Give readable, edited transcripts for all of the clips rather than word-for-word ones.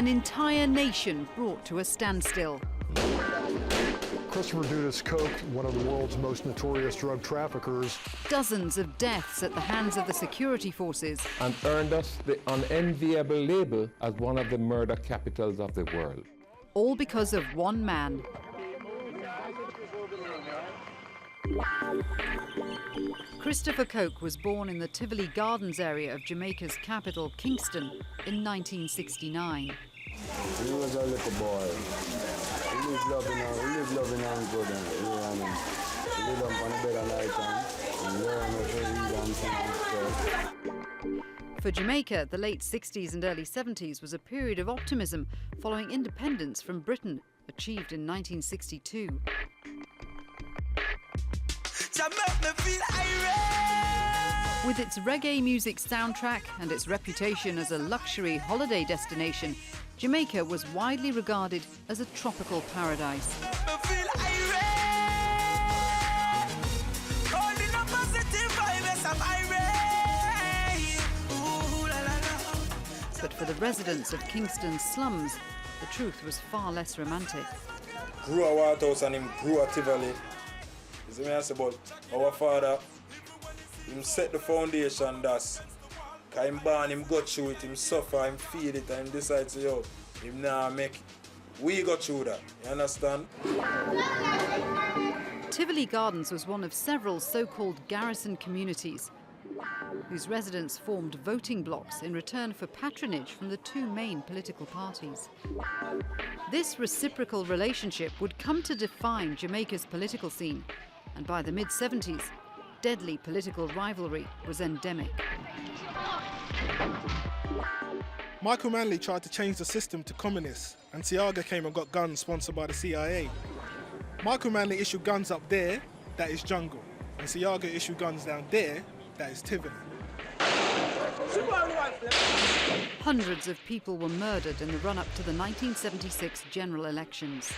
An entire nation brought to a standstill. Christopher Dudas Coke, one of the world's most notorious drug traffickers. Dozens of deaths at the hands of the security forces. And earned us the unenviable label as one of the murder capitals of the world. All because of one man. Christopher Coke was born in the Tivoli Gardens area of Jamaica's capital, Kingston, in 1969. He was a little boy. He lived loving and good. He lived up on the bed of night and learned how to read and think. For Jamaica, the late 60s and early 70s was a period of optimism following independence from Britain, achieved in 1962. With its reggae music soundtrack and its reputation as a luxury holiday destination, Jamaica was widely regarded as a tropical paradise. But for the residents of Kingston's slums, the truth was far less romantic. Grew a White House and him grew a Tivoli. You see me I say about our father, him set the foundation, that's cause him born, him go through it, him suffer, him feel it, and him decide to, yo, him now make it. We go through that, you understand? Tivoli Gardens was one of several so-called garrison communities whose residents formed voting blocks in return for patronage from the two main political parties. This reciprocal relationship would come to define Jamaica's political scene, and by the mid-70s, deadly political rivalry was endemic. Michael Manley tried to change the system to communist, and Siaga came and got guns sponsored by the CIA. Michael Manley issued guns up there, that is jungle, and Siaga issued guns down there, that is Tivoli. Hundreds of people were murdered in the run-up to the 1976 general elections.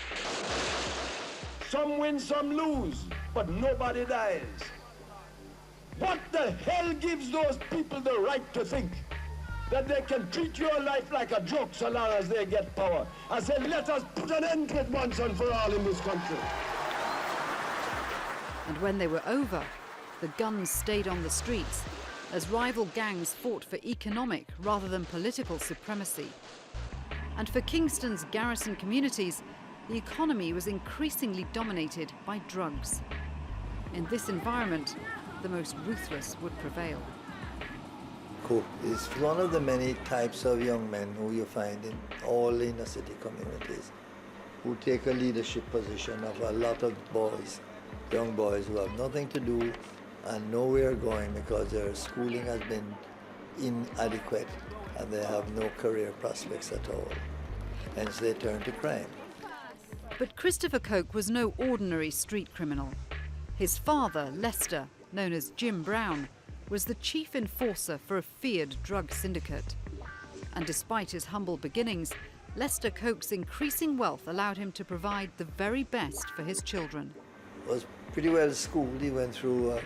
Some win, some lose, but nobody dies. What the hell gives those people the right to think that they can treat your life like a joke so long as they get power? I said, let us put an end to it once and for all in this country. And when they were over, the guns stayed on the streets as rival gangs fought for economic rather than political supremacy. And for Kingston's garrison communities, the economy was increasingly dominated by drugs. In this environment, the most ruthless would prevail. Coke is one of the many types of young men who you find in all inner city communities who take a leadership position of a lot of boys, young boys who have nothing to do and nowhere going because their schooling has been inadequate and they have no career prospects at all. Hence they turn to crime. But Christopher Coke was no ordinary street criminal. His father, Lester, known as Jim Brown, was the chief enforcer for a feared drug syndicate. And despite his humble beginnings, Lester Coke's increasing wealth allowed him to provide the very best for his children. Was pretty well schooled. He went through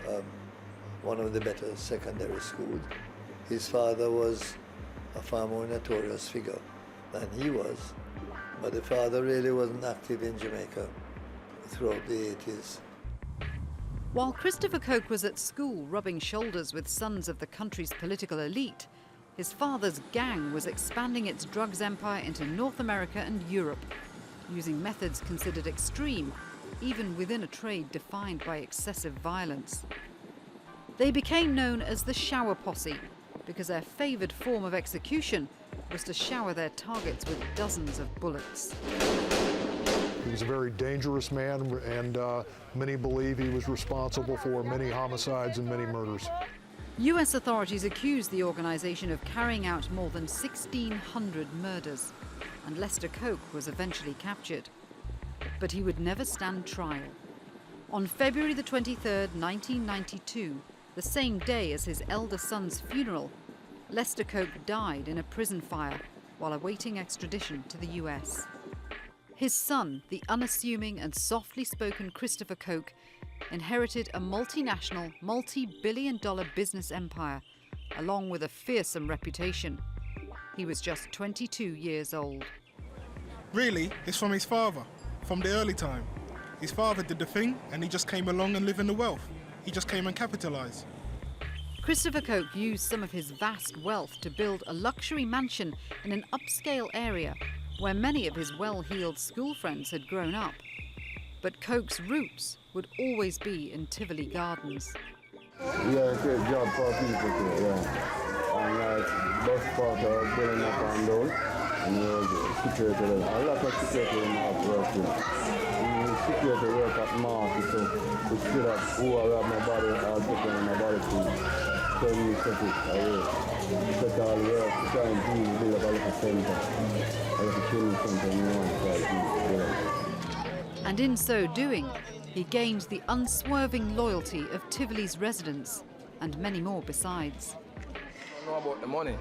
one of the better secondary schools. His father was a far more notorious figure than he was, but the father really wasn't active in Jamaica throughout the 80s. While Christopher Coke was at school rubbing shoulders with sons of the country's political elite, his father's gang was expanding its drugs empire into North America and Europe, using methods considered extreme, even within a trade defined by excessive violence. They became known as the shower posse because their favoured form of execution was to shower their targets with dozens of bullets. He was a very dangerous man, and many believe he was responsible for many homicides and many murders. US authorities accused the organisation of carrying out more than 1,600 murders, and Lester Coke was eventually captured. But he would never stand trial. On February the 23rd, 1992, the same day as his elder son's funeral, Lester Coke died in a prison fire while awaiting extradition to the US. His son, the unassuming and softly spoken Christopher Coke, inherited a multinational, multi-billion-dollar business empire, along with a fearsome reputation. He was just 22 years old. Really, it's from his father, from the early time. His father did the thing and he just came along and lived in the wealth. He just came and capitalised. Christopher Coke used some of his vast wealth to build a luxury mansion in an upscale area where many of his well-heeled school friends had grown up. But Coke's roots would always be in Tivoli Gardens. Yeah, it's a job for people too, yeah. And like bus part of building up and down, and security, a lot of security in our work too. Security work at market too. We see that who I have my body, I'll put on my body too. So we set it away. Set all the work, try and build up a little center. A little training center in one side. And in so doing, he gained the unswerving loyalty of Tivoli's residents and many more besides. I know about the money,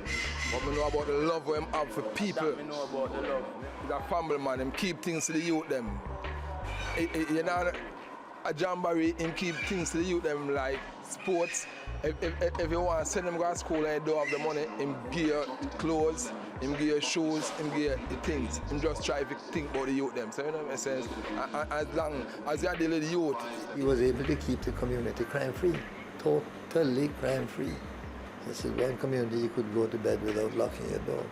but I know about the love we have for people. That know about the love. He's a family man, him keep things to the youth them. You know, a jamboree, him keep things to the youth them like sports. If you want to send them to school and you don't have the money, him give you clothes, him give you shoes, him give you the things. Him just try to think about the youth them. So you know what I say? As long as you deal with the youth. He was able to keep the community crime-free, totally crime-free. This is one community you could go to bed without locking your door.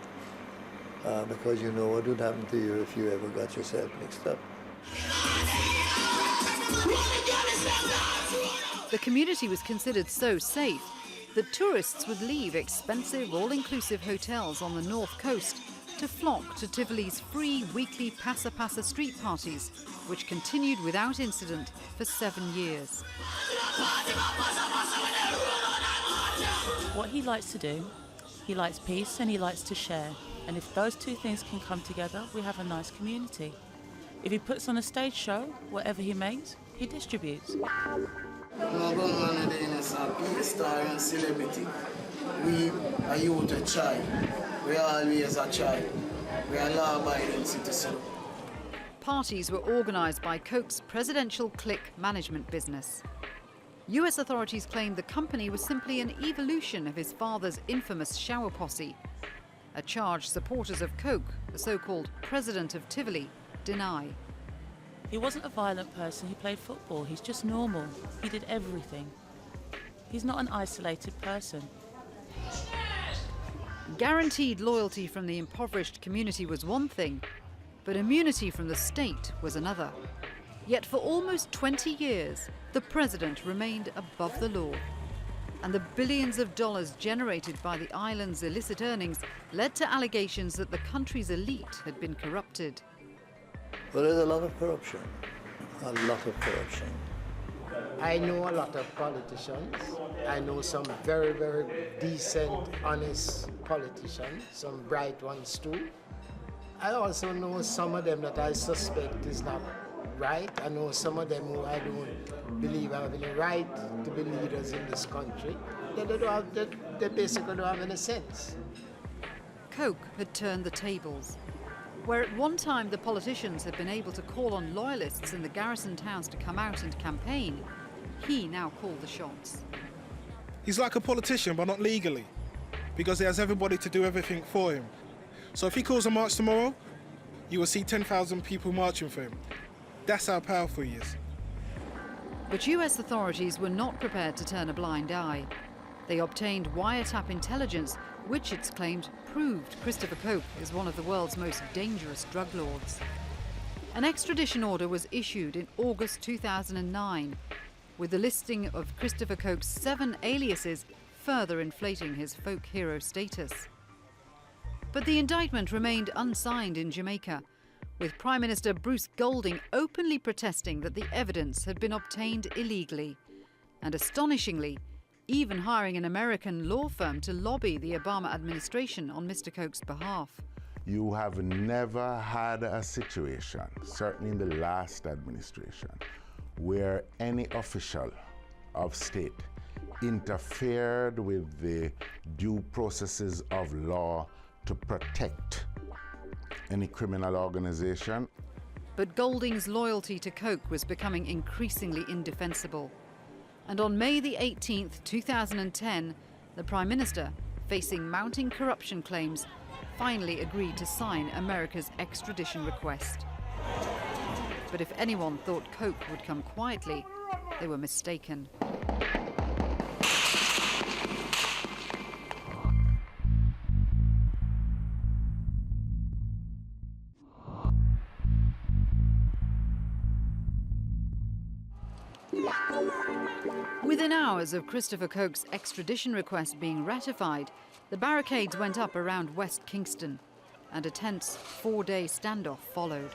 Because you know what would happen to you if you ever got yourself mixed up. The community was considered so safe that tourists would leave expensive, all-inclusive hotels on the north coast to flock to Tivoli's free weekly passa-passa street parties, which continued without incident for 7 years. What he likes to do, he likes peace and he likes to share. And if those two things can come together, we have a nice community. If he puts on a stage show, whatever he makes, he distributes. No gunman is a star and celebrity. We are youth a try. We are always a try. We are law-abiding citizens. Parties were organised by Coke's presidential clique management business. US authorities claimed the company was simply an evolution of his father's infamous shower posse, a charge supporters of Coke, the so-called president of Tivoli, deny. He wasn't a violent person, he played football. He's just normal. He did everything. He's not an isolated person. Guaranteed loyalty from the impoverished community was one thing, but immunity from the state was another. Yet for almost 20 years, the president remained above the law. And the billions of dollars generated by the island's illicit earnings led to allegations that the country's elite had been corrupted. Well, there's a lot of corruption, a lot of corruption. I know a lot of politicians. I know some very, very decent, honest politicians, some bright ones too. I also know some of them that I suspect is not right. I know some of them who I don't believe have any right to be leaders in this country. They basically don't have any sense. Coke had turned the tables. Where at one time the politicians had been able to call on loyalists in the garrison towns to come out and campaign, he now called the shots. He's like a politician, but not legally, because he has everybody to do everything for him. So if he calls a march tomorrow, you will see 10,000 people marching for him. That's how powerful he is. But US authorities were not prepared to turn a blind eye. They obtained wiretap intelligence, which it's claimed proved Christopher Coke is one of the world's most dangerous drug lords. An extradition order was issued in August 2009, with the listing of Christopher Coke's 7 aliases further inflating his folk hero status. But the indictment remained unsigned in Jamaica, with Prime Minister Bruce Golding openly protesting that the evidence had been obtained illegally, and astonishingly, even hiring an American law firm to lobby the Obama administration on Mr. Coke's behalf. You have never had a situation, certainly in the last administration, where any official of state interfered with the due processes of law to protect any criminal organization. But Golding's loyalty to Coke was becoming increasingly indefensible. And on May the 18th, 2010, the Prime Minister, facing mounting corruption claims, finally agreed to sign America's extradition request. But if anyone thought Coke would come quietly, they were mistaken. Within hours of Christopher Coke's extradition request being ratified, the barricades went up around West Kingston, and a tense 4-day standoff followed.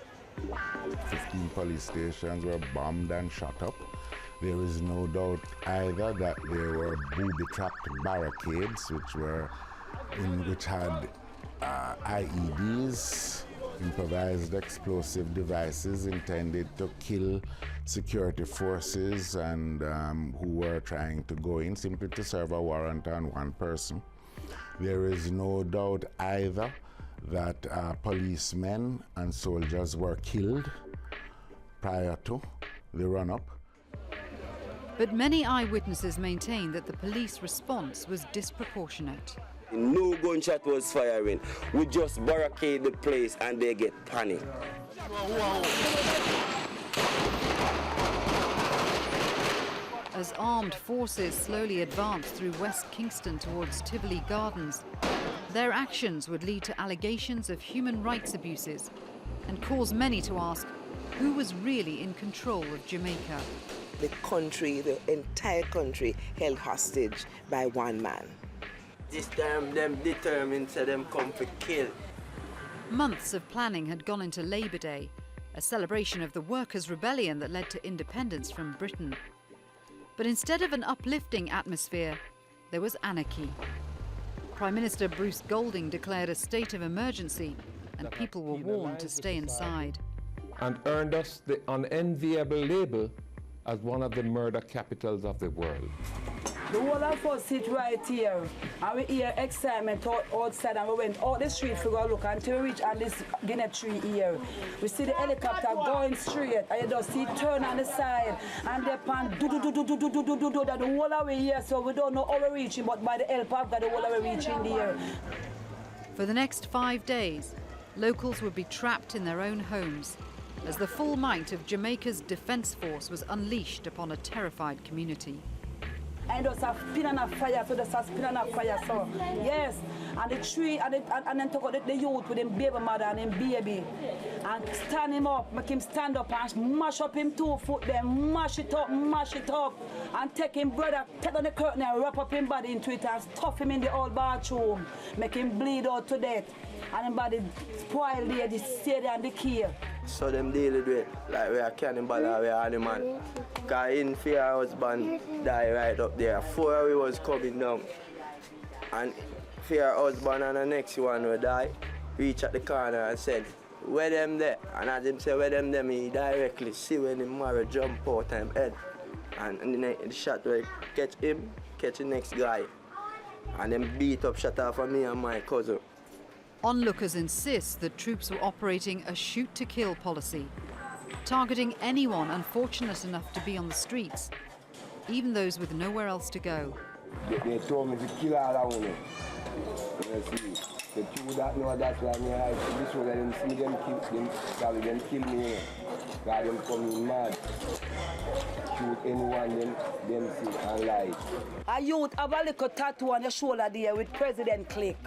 15 police stations were bombed and shot up. There is no doubt either that there were booby-trapped barricades which had IEDs, improvised explosive devices intended to kill security forces and who were trying to go in simply to serve a warrant on one person. There is no doubt either that policemen and soldiers were killed prior to the run-up. But many eyewitnesses maintain that the police response was disproportionate. No gunshot was firing. We just barricade the place and they get panic. As armed forces slowly advanced through West Kingston towards Tivoli Gardens, their actions would lead to allegations of human rights abuses and cause many to ask who was really in control of Jamaica. The country, the entire country, held hostage by one man. This time, them determined to them come to kill. Months of planning had gone into Labour Day, a celebration of the workers' rebellion that led to independence from Britain. But instead of an uplifting atmosphere, there was anarchy. Prime Minister Bruce Golding declared a state of emergency, and people were warned to stay inside. And earned us the unenviable label as one of the murder capitals of the world. The whole of us sit right here, and we hear excitement outside, and we went out the street to go look until we reach on this guinea tree here. We see the helicopter going straight, and you just see it turn on the side, and they pan do that the whole of we here, so we don't know how we're reaching, but by the help of God, the whole of we reaching there. For the next 5 days, locals would be trapped in their own homes as the full might of Jamaica's defence force was unleashed upon a terrified community. And just a spin and a fire, so there's a spin and a fire, so yes. And the tree, and then took out the youth with him baby mother and him baby. And stand him up, make him stand up and mash up him 2 foot, then mash it up. And take him brother, take on the curtain and wrap up him body into it and stuff him in the old bathroom. Make him bleed out to death. And him body spoil there, the stay there and the kill. So them deal with it like we are cannibal or we are animal. Because in fear husband die right up there. 4 we was coming down. And fear husband and the next one will die. Reach at the corner and said, where them there? And as him say where them there, he directly see when him marry jump out him head. And the shot will catch him, catch the next guy. And then beat up shot off of me and my cousin. Onlookers insist that troops were operating a shoot-to-kill policy, targeting anyone unfortunate enough to be on the streets, even those with nowhere else to go. They told me to kill all of them. You see, the two that know that's why me I this one them see them kill them, probably them kill me. God them coming mad. Shoot anyone them see and lie. A youth have a little tattoo on your shoulder there with President Click.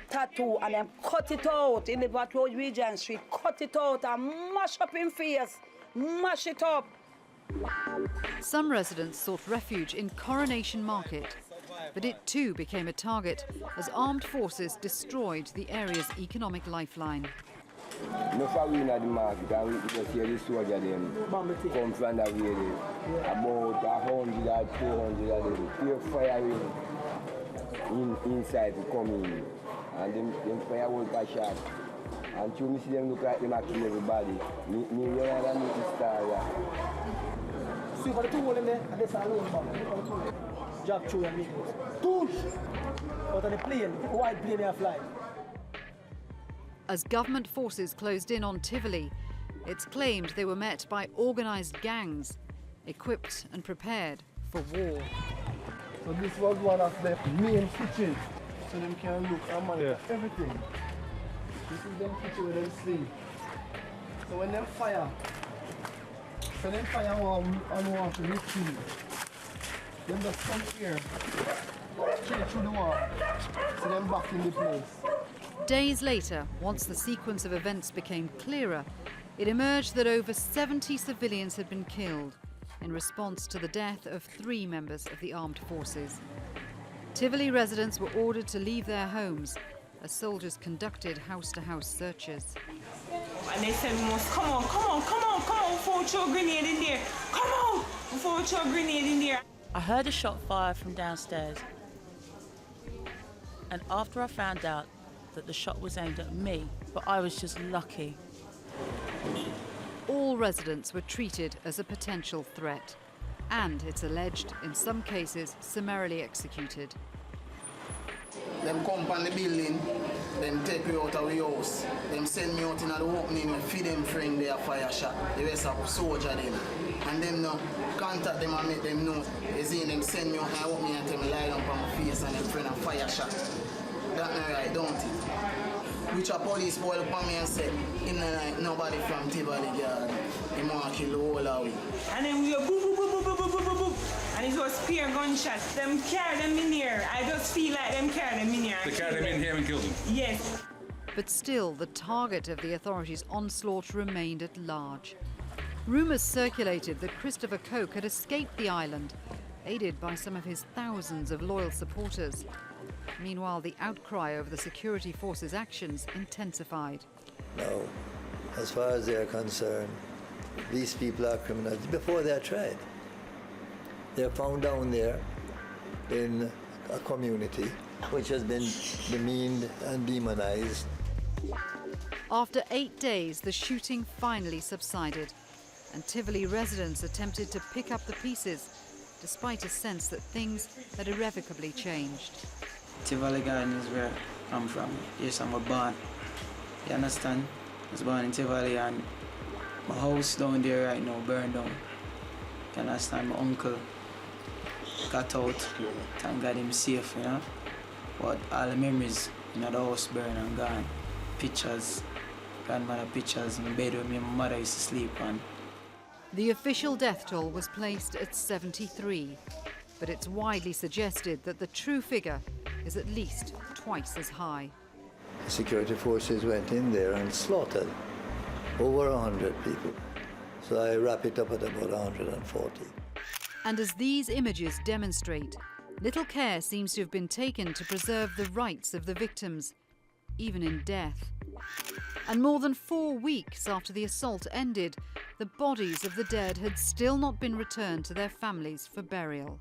Tattoo, and then cut it out in the Patrol Regent Street, cut it out and mash up in face, mash it up. Some residents sought refuge in Coronation Market, but it too became a target as armed forces destroyed the area's economic lifeline. No far we in the market, and we just hear the soldier them come from the way there. About 100 or 200 of them, pure fire inside to come in. And them fireworks got shot. And to me see them look like them are killing everybody. Me run and meet the star. See for the two of them there, and there's a alone bomb. Jack through and make it. Push! Out of the plane, white plane they fly. As government forces closed in on Tivoli, it's claimed they were met by organised gangs, equipped and prepared for war. So this was one of the main switches. So them can look and monitor everything. This is them kitchen with them sleep. So when them fire, on water with tea, them just come here, straight through the wall, so them back in the place. Days later, once the sequence of events became clearer, it emerged that over 70 civilians had been killed in response to the death of 3 members of the armed forces. Tivoli residents were ordered to leave their homes as soldiers conducted house-to-house searches. And they said we must come on, before we throw a grenade in there. Come on, before we throw a grenade in there. I heard a shot fired from downstairs. And after I found out that the shot was aimed at me, but I was just lucky. All residents were treated as a potential threat, and it's alleged, in some cases, summarily executed. Them come on the building, them take me out of the house, them send me out in the opening, feed them friend their fire shot, the rest of soldier them. And them now contact them and make them know. You see them send me out in the opening and tell me lie down on my face and them friend a fire shot. That's not right, don't it? Which a police boy look at me and said, him not like nobody from Tivoli Gardens. He want to kill the whole of it. And then we go boop, boop, boop, boop, boop, boop, boop, boop. And it was spear gunshots. Them carry them in here. I just feel like them carry them in here. They carried them in here and killed them? Yes. But still, the target of the authorities' onslaught remained at large. Rumours circulated that Christopher Coke had escaped the island, aided by some of his thousands of loyal supporters. Meanwhile, the outcry over the security forces' actions intensified. No, as far as they're concerned, these people are criminals before they're tried. They're found down there in a community which has been demeaned and demonized. After 8 days, the shooting finally subsided, and Tivoli residents attempted to pick up the pieces, despite a sense that things had irrevocably changed. Tivoli Gardens is where I'm from. Yes, I'm born. You understand? I was born in Tivoli and my house down there right now burned down. You understand? My uncle got out. Thank God him safe, you know? But all the memories in the house burned and gone. Pictures, grandmother pictures in bed where my mother used to sleep on. The official death toll was placed at 73, but it's widely suggested that the true figure is at least twice as high. Security forces went in there and slaughtered over 100 people. So I wrap it up at about 140. And as these images demonstrate, little care seems to have been taken to preserve the rights of the victims, even in death. And more than 4 weeks after the assault ended, the bodies of the dead had still not been returned to their families for burial.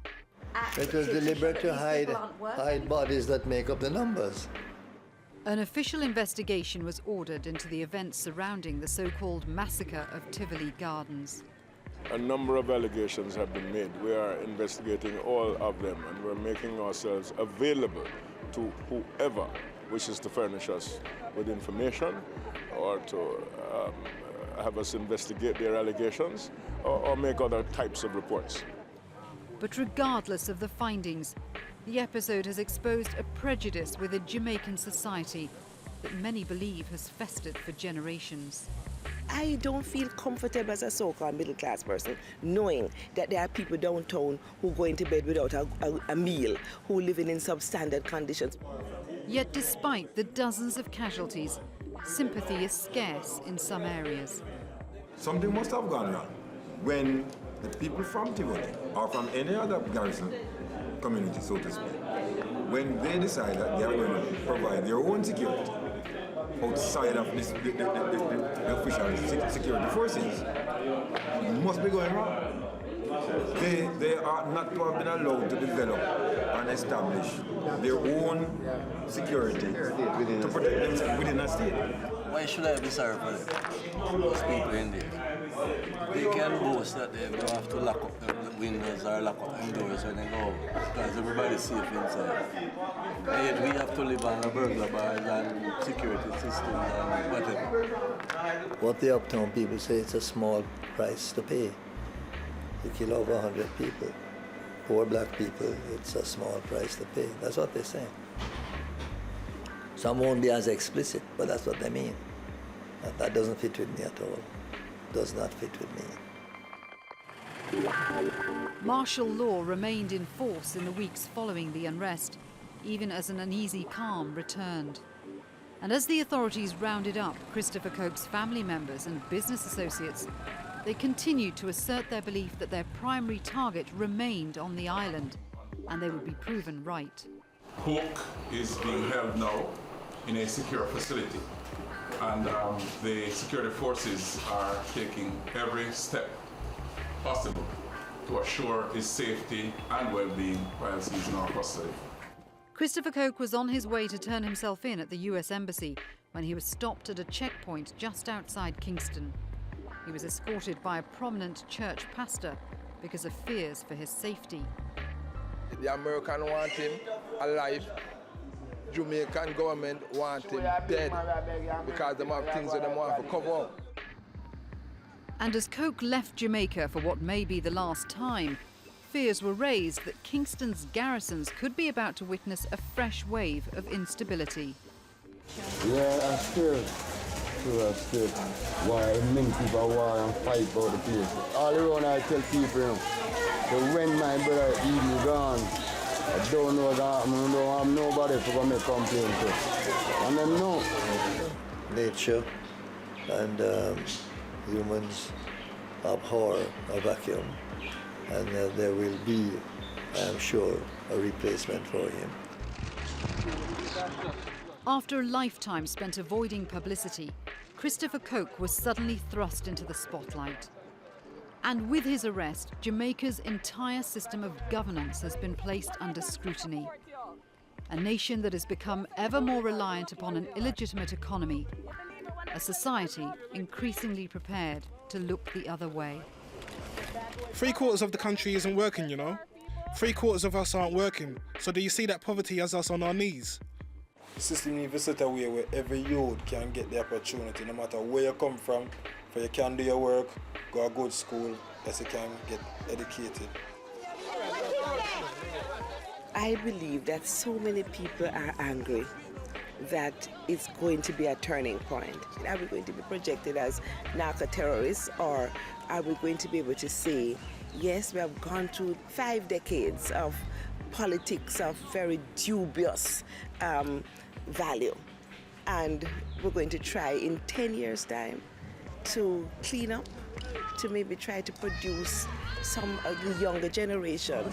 It was deliberate to hide bodies that make up the numbers. An official investigation was ordered into the events surrounding the so-called massacre of Tivoli Gardens. A number of allegations have been made. We are investigating all of them, and we're making ourselves available to whoever wishes to furnish us with information or to have us investigate their allegations or make other types of reports. But regardless of the findings, the episode has exposed a prejudice within Jamaican society that many believe has festered for generations. I don't feel comfortable as a so-called middle-class person knowing that there are people downtown who go into bed without a meal, who live in substandard conditions. Yet despite the dozens of casualties, sympathy is scarce in some areas. Something must have gone wrong when the people from Tivoli or from any other garrison community, so to speak, when they decide that they are going to provide their own security outside of this, the official security forces, it must be going wrong. They are not to have been allowed to develop and establish their own security to protect them within a state. Why should I be sorry for them? Those people in there. They can boast that they don't have to lock up the windows or lock up the doors when they go over, because everybody's safe inside. And yet we have to live on a burglar bars and security systems and whatever. What the uptown people say, it's a small price to pay. You kill over 100 people. Poor black people, it's a small price to pay. That's what they say. Some won't be as explicit, but that's what they mean. That doesn't fit with me at all. Does not fit with me. Martial law remained in force in the weeks following the unrest, even as an uneasy calm returned. And as the authorities rounded up Christopher Coke's family members and business associates, they continued to assert their belief that their primary target remained on the island, and they would be proven right. Coke is being held now in a secure facility, and the security forces are taking every step possible to assure his safety and well-being whilst he's in our custody. Christopher Coke was on his way to turn himself in at the US Embassy when he was stopped at a checkpoint just outside Kingston. He was escorted by a prominent church pastor because of fears for his safety. The American want him alive. Jamaican government want him dead because they have things that they want to cover up. And as Coke left Jamaica for what may be the last time, fears were raised that Kingston's garrisons could be about to witness a fresh wave of instability. Yeah, I'm scared. I'm scared. Why many people war and fight about the place. All around I tell people, so when my brother Eden gone, I don't know that I don't have nobody for me complain to. And them know. Nature and humans abhor a vacuum, and there will be, I am sure, a replacement for him. After a lifetime spent avoiding publicity, Christopher Coke was suddenly thrust into the spotlight. And with his arrest, Jamaica's entire system of governance has been placed under scrutiny. A nation that has become ever more reliant upon an illegitimate economy. A society increasingly prepared to look the other way. 3/4 of the country isn't working, you know. 3/4 of us aren't working. So do you see that poverty has us on our knees? The system needs to set a way where every youth can get the opportunity, no matter where you come from, for you can do your work, go to good school, as you can get educated. I believe that so many people are angry that it's going to be a turning point. Are we going to be projected as narco-terrorists, or are we going to be able to say, yes, we have gone through 5 decades of politics of very dubious value, and we're going to try in 10 years' time to clean up, to maybe try to produce some of the younger generation.